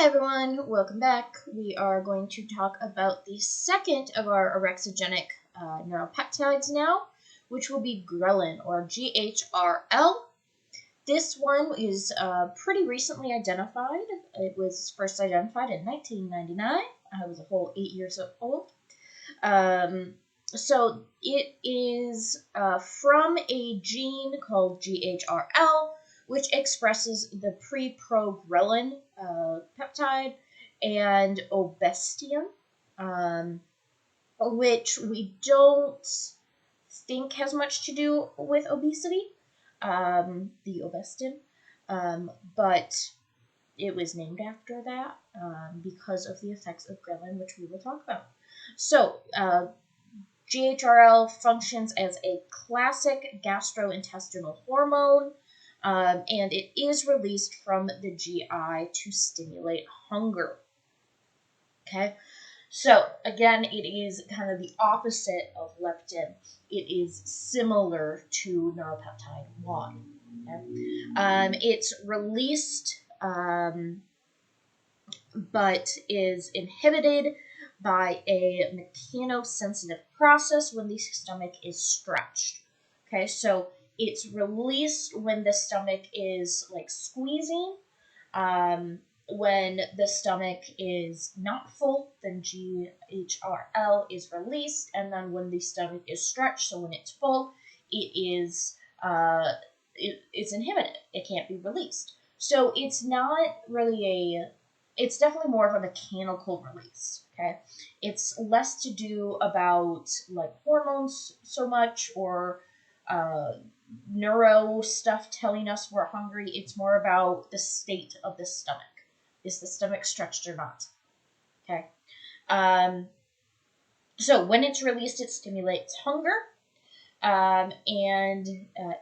Hi everyone, welcome back. We are going to talk about the second of our orexigenic neuropeptides now, which will be Ghrelin, or GHRL. This one is pretty recently identified. It was first identified in 1999. I was a whole 8 years old. So it is from a gene called GHRL, which expresses the pre-progrelin peptide and obestium, which we don't think has much to do with obesity, the obestin, but it was named after that because of the effects of ghrelin, which we will talk about. So, GHRL functions as a classic gastrointestinal hormone, and it is released from the GI to stimulate hunger. Okay, so again, it is kind of the opposite of leptin. It is similar to neuropeptide 1. Okay? It's released, but is inhibited by a mechanosensitive process when the stomach is stretched. Okay, so it's released when the stomach is like squeezing. When the stomach is not full, then GHRL is released, and then when the stomach is stretched, so when it's full, it is it's inhibited. It can't be released. So it's not really it's definitely more of a mechanical release. Okay, it's less to do about like hormones so much or neuro stuff telling us we're hungry. It's more about the state of the stomach. Is the stomach stretched or not? Okay. So when it's released, it stimulates hunger, and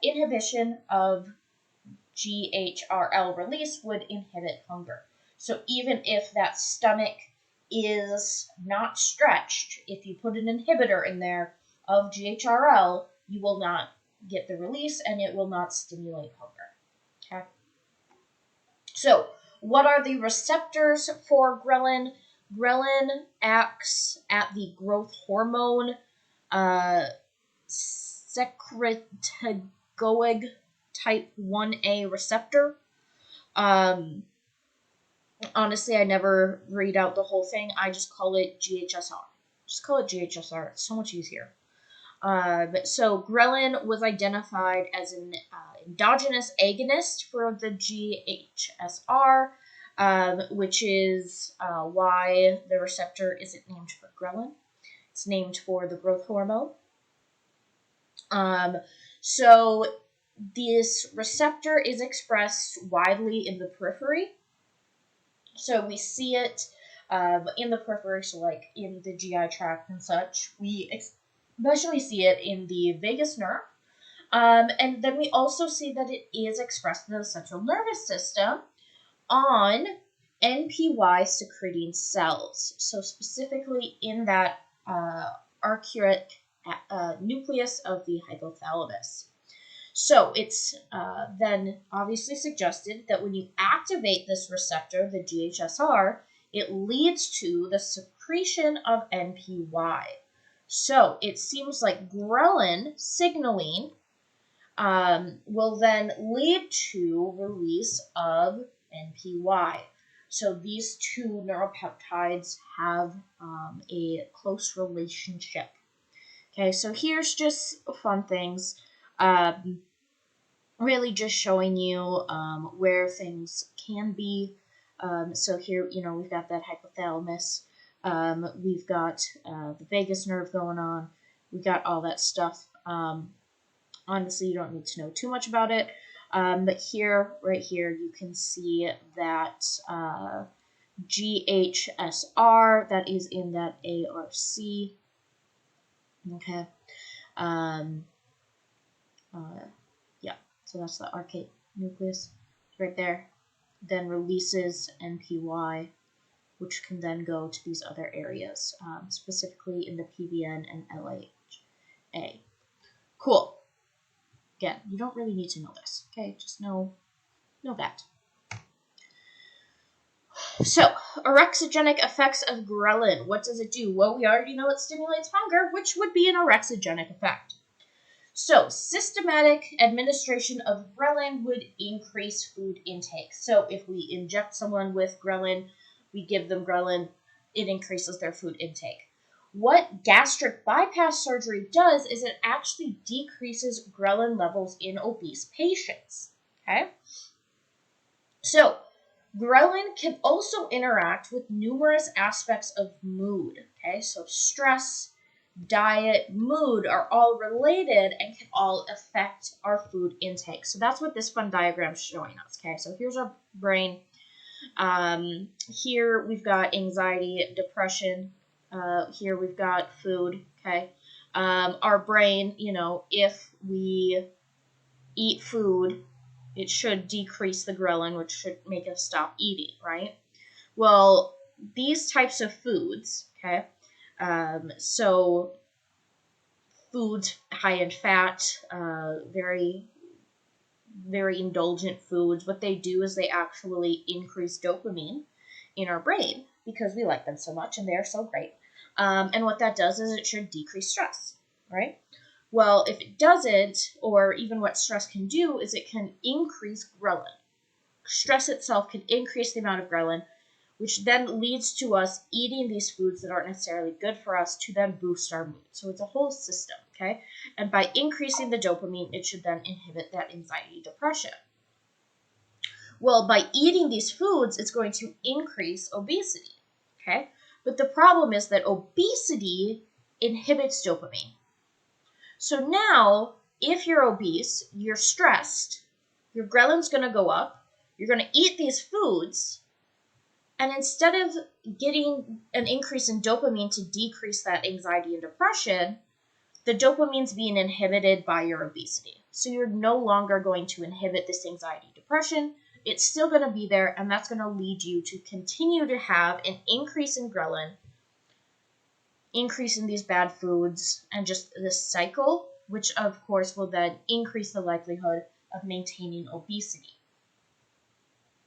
inhibition of GHRL release would inhibit hunger. So even if that stomach is not stretched, if you put an inhibitor in there of GHRL, you will not get the release and it will not stimulate hunger. Okay. So what are the receptors for ghrelin? Ghrelin acts at the growth hormone secretagogue type 1A receptor. Honestly, I never read out the whole thing. I just call it GHSR. Just call it GHSR. It's so much easier. So ghrelin was identified as an endogenous agonist for the GHSR, which is why the receptor isn't named for ghrelin. It's named for the growth hormone. So this receptor is expressed widely in the periphery. So we see it in the periphery, so like in the GI tract and such. We especially see it in the vagus nerve. And then we also see that it is expressed in the central nervous system on NPY secreting cells. So specifically in that arcuate nucleus of the hypothalamus. So it's then obviously suggested that when you activate this receptor, the GHSR, it leads to the secretion of NPY. So it seems like ghrelin signaling will then lead to release of NPY. So these two neuropeptides have a close relationship. Okay, so here's just fun things. Really just showing you where things can be. So here, we've got that hypothalamus. We've got the vagus nerve going on. We've got all that stuff. Honestly, you don't need to know too much about it. But here, right here, you can see that GHSR that is in that ARC. Okay. Yeah, so that's the arcuate nucleus right there. Then releases NPY, which can then go to these other areas, specifically in the PVN and LHA. Cool. Again, you don't really need to know this, okay? Just know that. So, orexigenic effects of ghrelin. What does it do? Well, we already know it stimulates hunger, which would be an orexigenic effect. So, systematic administration of ghrelin would increase food intake. So, if we inject someone with ghrelin, we give them ghrelin, it increases their food intake. What gastric bypass surgery does is it actually decreases ghrelin levels in obese patients. Okay? So, ghrelin can also interact with numerous aspects of mood. Okay? So, stress, diet, mood are all related and can all affect our food intake. So that's what this fun diagram is showing us. Okay, so here's our brain. Here we've got anxiety, depression. Here we've got food. Okay, our brain, if we eat food, it should decrease the ghrelin, which should make us stop eating, right? Well, these types of foods, okay, so foods high in fat, very, very indulgent foods, what they do is they actually increase dopamine in our brain because we like them so much and they're so great. And what that does is it should decrease stress, right? Well, if it doesn't, or even what stress can do is it can increase ghrelin. Stress itself can increase the amount of ghrelin, which then leads to us eating these foods that aren't necessarily good for us to then boost our mood. So it's a whole system, okay? And by increasing the dopamine, it should then inhibit that anxiety, depression. Well, by eating these foods, it's going to increase obesity, okay? But the problem is that obesity inhibits dopamine. So now, if you're obese, you're stressed, your ghrelin's going to go up, you're going to eat these foods, and instead of getting an increase in dopamine to decrease that anxiety and depression, the dopamine's being inhibited by your obesity. So you're no longer going to inhibit this anxiety, depression. It's still going to be there, and that's going to lead you to continue to have an increase in ghrelin, increase in these bad foods, and just this cycle, which of course will then increase the likelihood of maintaining obesity.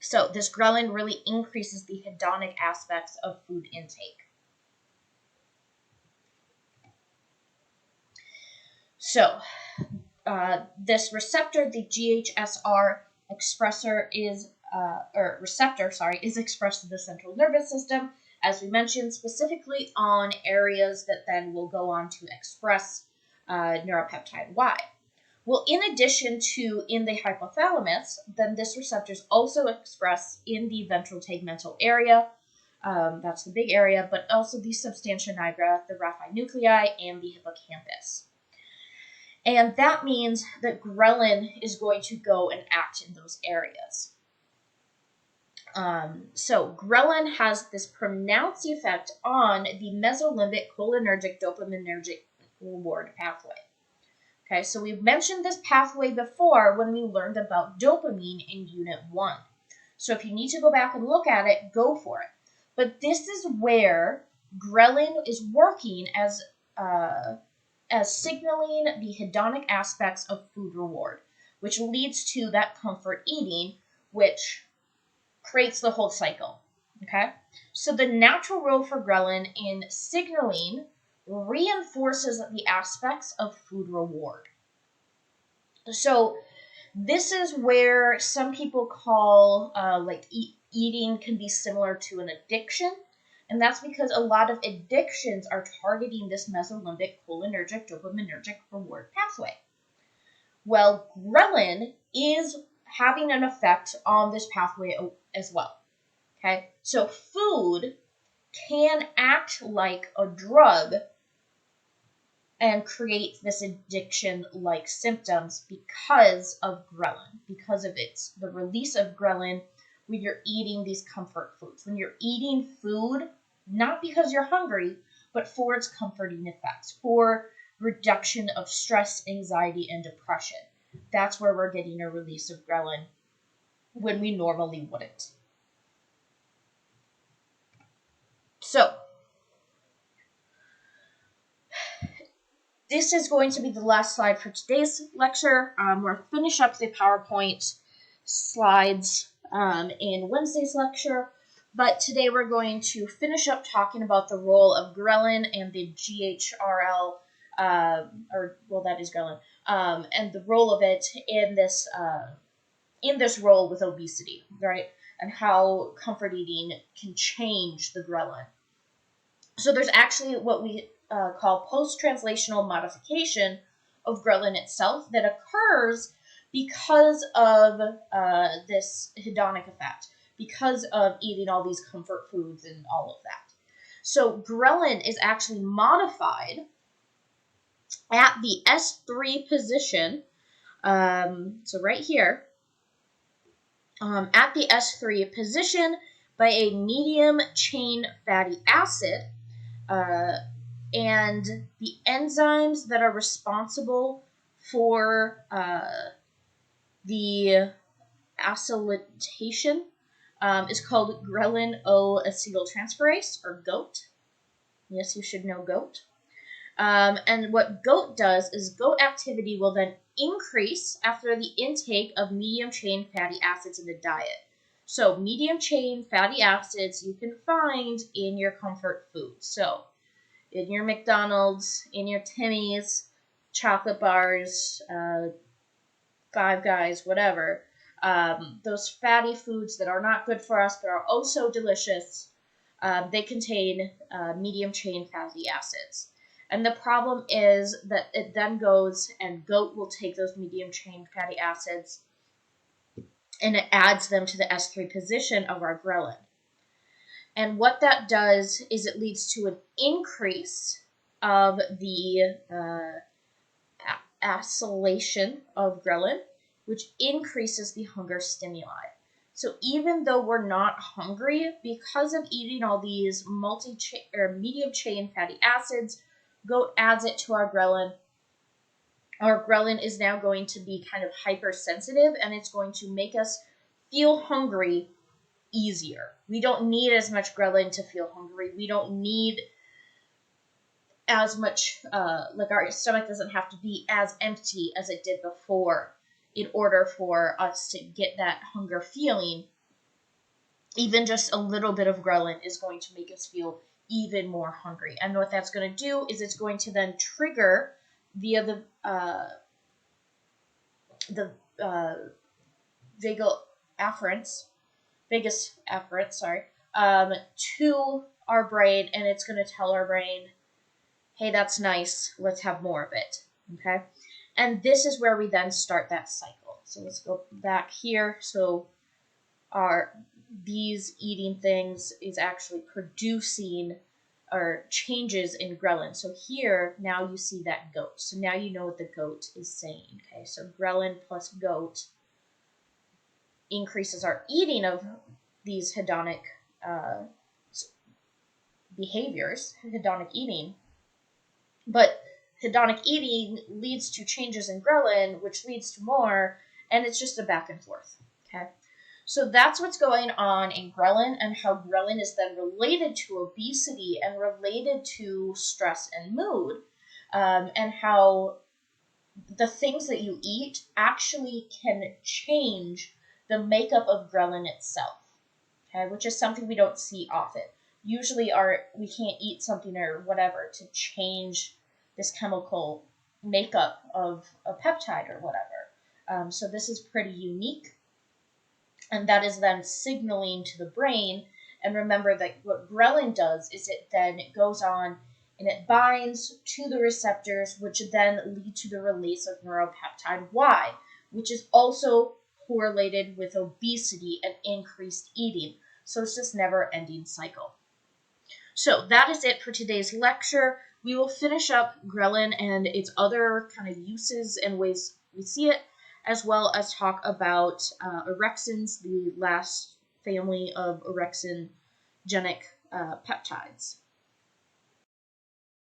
So this ghrelin really increases the hedonic aspects of food intake. So this receptor, the GHSR receptor is expressed in the central nervous system, as we mentioned, specifically on areas that then will go on to express neuropeptide Y. Well, in addition to in the hypothalamus, then this receptor is also expressed in the ventral tegmental area. That's the big area, but also the substantia nigra, the raphe nuclei, and the hippocampus. And that means that ghrelin is going to go and act in those areas. So ghrelin has this pronounced effect on the mesolimbic cholinergic dopaminergic reward pathway. Okay, so we've mentioned this pathway before when we learned about dopamine in Unit 1. So if you need to go back and look at it, go for it. But this is where ghrelin is working as signaling the hedonic aspects of food reward, which leads to that comfort eating, which creates the whole cycle. Okay, so the natural role for ghrelin in signaling reinforces the aspects of food reward. So this is where some people call eating can be similar to an addiction, and that's because a lot of addictions are targeting this mesolimbic cholinergic dopaminergic reward pathway. Well, ghrelin is having an effect on this pathway as well. Okay, so food can act like a drug and create this addiction-like symptoms because of ghrelin, because of the release of ghrelin when you're eating these comfort foods. When you're eating food, not because you're hungry, but for its comforting effects, for reduction of stress, anxiety, and depression. That's where we're getting a release of ghrelin when we normally wouldn't. So, this is going to be the last slide for today's lecture. We'll finish up the PowerPoint slides in Wednesday's lecture, But today we're going to finish up talking about the role of ghrelin and the GHRL, that is ghrelin, and the role of it in this role with obesity, right? And how comfort eating can change the ghrelin. So there's actually what we call post-translational modification of ghrelin itself that occurs because of this hedonic effect, because of eating all these comfort foods and all of that. So ghrelin is actually modified at the S3 position, so right here, at the S3 position by a medium chain fatty acid, and the enzymes that are responsible for the acylation is called ghrelin O acetyltransferase, or GOAT. Yes, you should know GOAT. And what GOAT does is GOAT activity will then increase after the intake of medium chain fatty acids in the diet. So medium chain fatty acids you can find in your comfort foods. So in your McDonald's, in your Timmy's, chocolate bars, Five Guys, whatever. Those fatty foods that are not good for us but are oh so delicious, they contain medium chain fatty acids. And the problem is that it then goes and GOAT will take those medium chain fatty acids and it adds them to the S3 position of our ghrelin. And what that does is it leads to an increase of the acylation of ghrelin, which increases the hunger stimuli. So even though we're not hungry, because of eating all these medium chain fatty acids, GOAT adds it to our ghrelin. Our ghrelin is now going to be kind of hypersensitive, and it's going to make us feel hungry easier. We don't need as much ghrelin to feel hungry. We don't need as much, our stomach doesn't have to be as empty as it did before in order for us to get that hunger feeling. Even just a little bit of ghrelin is going to make us feel even more hungry. And what that's going to do is it's going to then trigger via the vagus afferents, to our brain, and it's going to tell our brain, hey, that's nice, let's have more of it, okay? And this is where we then start that cycle. So let's go back here. So these eating things is actually producing or changes in ghrelin. So here, now you see that GOAT. So now you know what the GOAT is saying, okay? So ghrelin plus GOAT increases our eating of these hedonic behaviors, hedonic eating. But hedonic eating leads to changes in ghrelin, which leads to more, and it's just a back and forth, okay? So that's what's going on in ghrelin, and how ghrelin is then related to obesity and related to stress and mood, and how the things that you eat actually can change the makeup of ghrelin itself, okay? Which is something we don't see often. Usually we can't eat something or whatever to change this chemical makeup of a peptide or whatever. So this is pretty unique. And that is then signaling to the brain. And remember that what ghrelin does is it goes on and it binds to the receptors, which then lead to the release of neuropeptide Y, which is also correlated with obesity and increased eating. So it's this never-ending cycle. So that is it for today's lecture. We will finish up ghrelin and its other kind of uses and ways we see it, as well as talk about orexins, the last family of orexin-genic peptides.